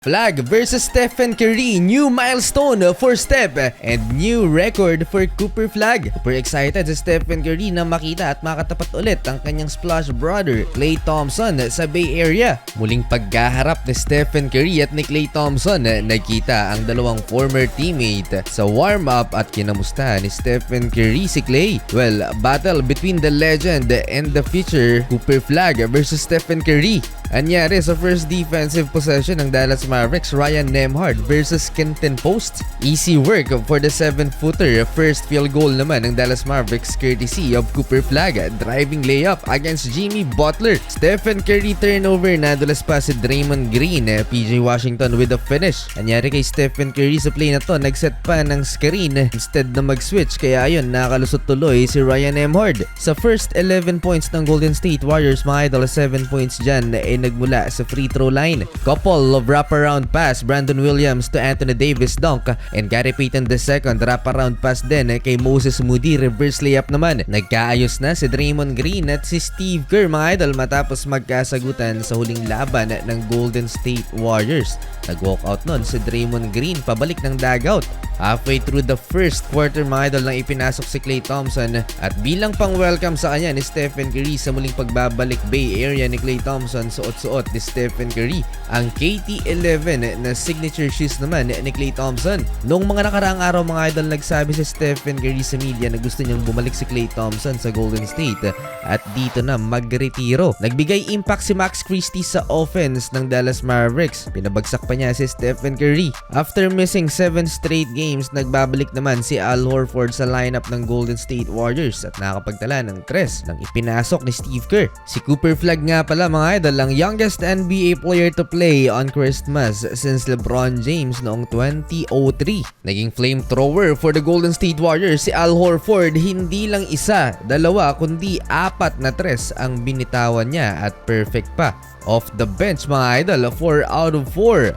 Flag versus Stephen Curry, new milestone for Steph and new record for Cooper Flag. Super excited si Stephen Curry na makita at makatapat ulit ang kanyang splash brother Klay Thompson sa Bay Area. Muling pagkaharap ni Stephen Curry at ni Klay Thompson, nagkita ang dalawang former teammate sa warm-up at kinamusta ni Stephen Curry si Klay. Well, battle between the legend and the future, Cooper Flag versus Stephen Curry. Anyari sa first defensive possession ng Dallas Mavericks, Ryan Nembhard versus Kenton Post. Easy work for the 7-footer. First field goal naman ng Dallas Mavericks courtesy of Cooper Flag. Driving layup against Jimmy Butler. Stephen Curry turnover, nadulas pa si Draymond Green. PJ Washington with the finish. Anyari kay Stephen Curry sa play na to, nagset pa ng screen instead na mag-switch, kaya ayun, nakalusot tuloy si Ryan Nembhard. Sa first 11 points ng Golden State Warriors, mga idol, 7 points dyan nagmula sa free throw line. Couple of wraparound pass, Brandon Williams to Anthony Davis dunk, and Gary Payton II wraparound pass din kay Moses Moody, reverse layup naman. Nagkaayos na si Draymond Green at si Steve Kerr, mga idol, matapos magkasagutan sa huling laban ng Golden State Warriors. Nag-walkout nun si Draymond Green pabalik ng dugout. Halfway through the first quarter, mga idol, nang ipinasok si Klay Thompson at bilang pang welcome sa kanya ni Stephen Curry sa muling pagbabalik Bay Area ni Klay Thompson, suot ni Stephen Curry ang KT11 na signature shoes naman ni Klay Thompson. Noong mga nakaraang araw, mga idol, nagsabi si Stephen Curry sa media na gusto niyang bumalik si Klay Thompson sa Golden State at dito na magretiro. Nagbigay impact si Max Christie sa offense ng Dallas Mavericks. Pinabagsak pa niya si Stephen Curry. After missing 7 straight games, nagbabalik naman si Al Horford sa lineup ng Golden State Warriors at nakapagtala ng 3 nang ipinasok ni Steve Kerr. Si Cooper Flag nga pala, mga idol, ang youngest NBA player to play on Christmas since LeBron James noong 2003. Naging flamethrower for the Golden State Warriors si Al Horford. Hindi lang isa, dalawa, kundi 4 na 3 ang binitawan niya at perfect pa. Off the bench, mga idol, 4 out of 4.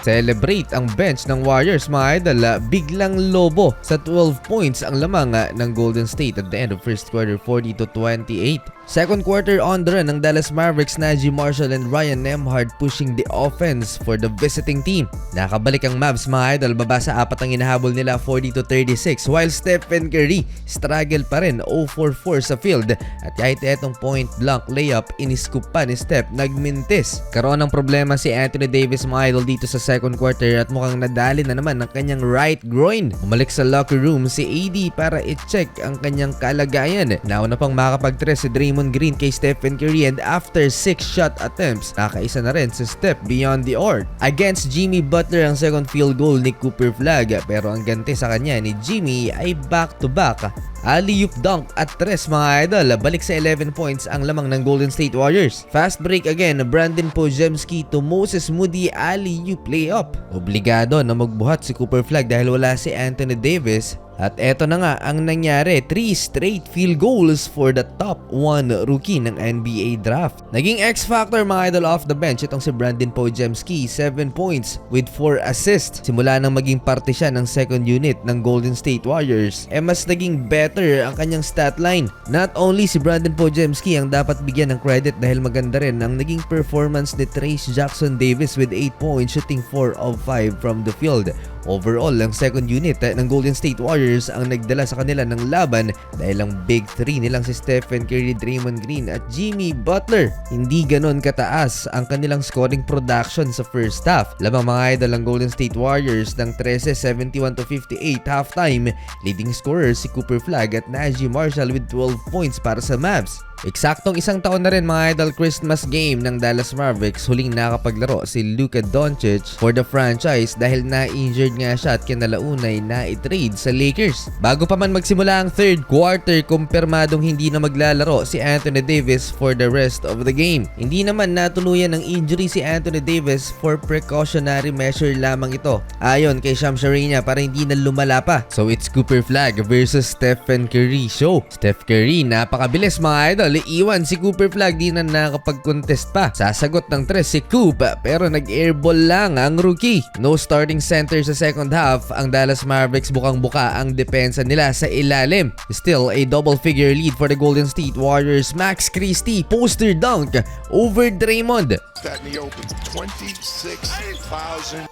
Celebrate ang bench ng Warriors, mga idol. Biglang lobo sa 12 points ang lamang ng Golden State at the end of first quarter, 40-28. Second quarter on the run ng Dallas Mavericks, Naji Marshall and Ryan Nembhard pushing the offense for the visiting team. Nakabalik ang Mavs, mga idol, baba sa 4 ang hinahabol nila, 40-36, while Stephen Curry struggle pa rin, 0-4-4 sa field, at kahit etong point blank layup iniscoop pa ni Steph, nagmintis. Karoon ng problema si Anthony Davis, mga idol, dito sa second quarter at mukhang nadali na naman ng kanyang right groin. Umalik sa locker room si AD para i-check ang kanyang kalagayan. Nauna pang makapag-3 si Draymond Green kay Stephen Curry, and after 6 shot attempts, nakaisa na rin si Steph beyond the arc. Against Jimmy Butler ang second field goal ni Cooper Flag, pero ang ganti sa kanya ni Jimmy ay back-to-back alley-oop dunk at 3, mga idol. Balik sa 11 points ang lamang ng Golden State Warriors. Fast break again, Brandon Podziemski to Moses Moody, alley-oop layup. Obligado na magbuhat si Cooper Flag dahil wala si Anthony Davis. At eto na nga ang nangyari, 3 straight field goals for the top 1 rookie ng NBA draft. Naging X-factor, mga idol, off the bench itong si Brandon Podziemski, 7 points with 4 assists. Simula nang maging parte siya ng second unit ng Golden State Warriors, mas naging better ang kanyang stat line. Not only si Brandon Podziemski ang dapat bigyan ng credit dahil maganda rin ang naging performance ni Trayce Jackson Davis with 8 points, shooting 4 of 5 from the field. Overall, ang second unit ng Golden State Warriors ang nagdala sa kanila ng laban dahil ang big 3 nilang si Stephen Curry, Draymond Green at Jimmy Butler, hindi ganon kataas ang kanilang scoring production sa first half. Lamang, mga idol, ang Golden State Warriors ng 13, 71-58 halftime. Leading scorer si Cooper Flag at Naji Marshall with 12 points para sa Mavs. Eksaktong isang taon na rin, mga idol, Christmas game ng Dallas Mavericks. Huling nakapaglaro si Luka Doncic for the franchise dahil na-injured nga siya at kinalaunay na-trade sa Lakers. Bago pa man magsimula ang third quarter, kumpirmadong hindi na maglalaro si Anthony Davis for the rest of the game. Hindi naman natuluyan ng injury si Anthony Davis, for precautionary measure lamang ito, ayon kay Shams Charania, para hindi na lumala pa. So it's Cooper Flag versus Stephen Curry show. Steph Curry, napakabilis, mga idol. idol, iwan si Cooper Flag, di na nakapag-contest pa. Sasagot ng 3 si Coop pero nag-airball lang ang rookie. No starting center sa second half, ang Dallas Mavericks bukang-buka ang depensa nila sa ilalim. Still a double-figure lead for the Golden State Warriors. Max Christie poster dunk over Draymond.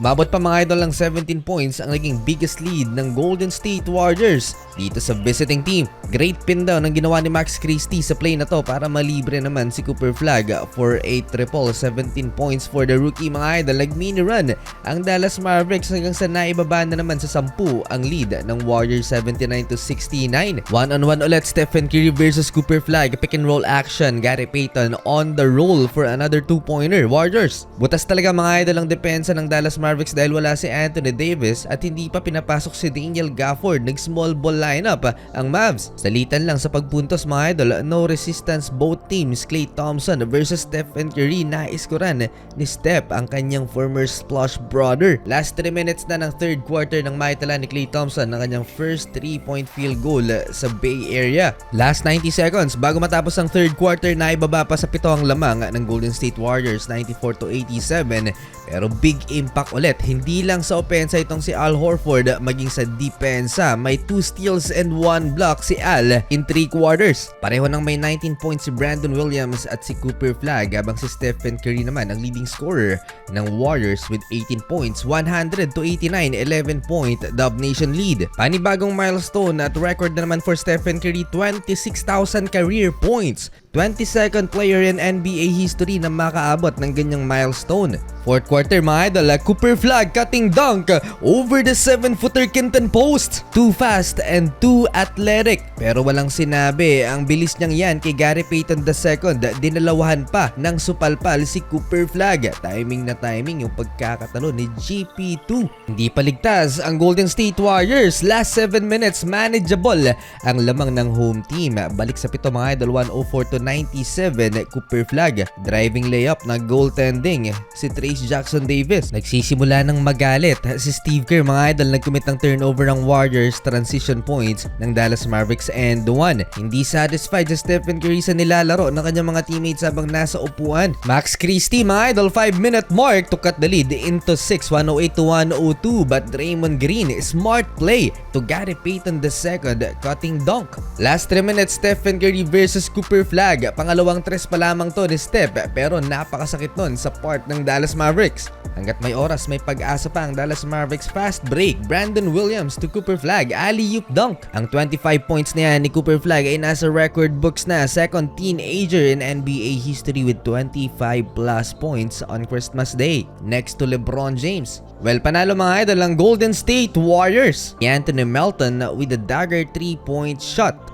Mabot pa mga idol ng 17 points ang naging biggest lead ng Golden State Warriors dito sa visiting team. Great pin daw ng ginawa ni Max Christie sa play na to para malibre naman si Cooper Flag for a triple. 17 points for the rookie mga idol. Nag-mini run ang Dallas Mavericks hanggang sa naibaba na naman sa 10 ang lead ng Warriors 79-69. One-on-one ulit Stephen Curry versus Cooper Flag. Pick and roll action. Gary Payton on the roll for another 2-pointer. Warriors. Butas talaga mga idol ang depensa ng Dallas Mavericks dahil wala si Anthony Davis at hindi pa pinapasok si Daniel Gafford. Nag-small ball lineup ang Mavs. Salitan lang sa pagpuntos mga idol. No resistance both teams. Klay Thompson versus Stephen Curry. Naiskoran ni Steph ang kanyang former splash brother. Last 3 minutes na ng third quarter nang maitala ni Klay Thompson ng kanyang first 3-point field goal sa Bay Area. Last 90 seconds bago matapos ang third quarter, naibaba pa sa 7 ang lamang ng Golden State Warriors 94-87. Pero big impact ulit. Hindi lang sa opensa itong si Al Horford, maging sa depensa. May 2 steals and 1 block si Al in 3 quarters. Pareho nang may 19 points si Brandon Williams at si Cooper Flag, habang si Stephen Curry naman ang leading scorer ng Warriors with 18 points. 100-89, 11-point Dub Nation lead. Panibagong milestone at record na naman for Stephen Curry, 26,000 career points. 22nd player in NBA history na makaabot ng ganyang milestone. Fourth quarter mga idol, Cooper Flag cutting dunk over the 7-footer Kenton post. Too fast and too athletic. Pero walang sinabi ang bilis niyang yan kay Gary Payton II. Dinalawahan pa ng supalpal si Cooper Flag. Timing na timing yung pagkakatalo ni GP2. Hindi paligtas ang Golden State Warriors. Last 7 minutes manageable ang lamang ng home team. Balik sa 7 mga idol, 104-97. Cooper Flag driving layup na goaltending si Trayce Jackson Davis. Nagsisimula ng magalit si Steve Kerr mga idol. Nag-commit ng turnover ng Warriors, transition points ng Dallas Mavericks and 1. Hindi satisfied si Stephen Curry sa nilalaro ng kanyang mga teammates habang nasa upuan. Max Christie mga idol, 5-minute mark to cut the lead into 6, 108-102. But Draymond Green, smart play to Gary Payton II, cutting dunk. Last 3 minutes, Stephen Curry versus Cooper Flag. Pangalawang tres pa lamang to ni Steph, pero napakasakit nun sa part ng Dallas Mavericks. Hanggat may oras, may pag-asa pa ang Dallas Mavericks. Fast break, Brandon Williams to Cooper Flag, alley-oop dunk. Ang 25 points na yan ni Cooper Flag ay nasa record books na. Second teenager in NBA history with 25 plus points on Christmas Day, next to LeBron James. Well, panalo mga idol ang Golden State Warriors. Anthony Melton with a dagger 3-point shot.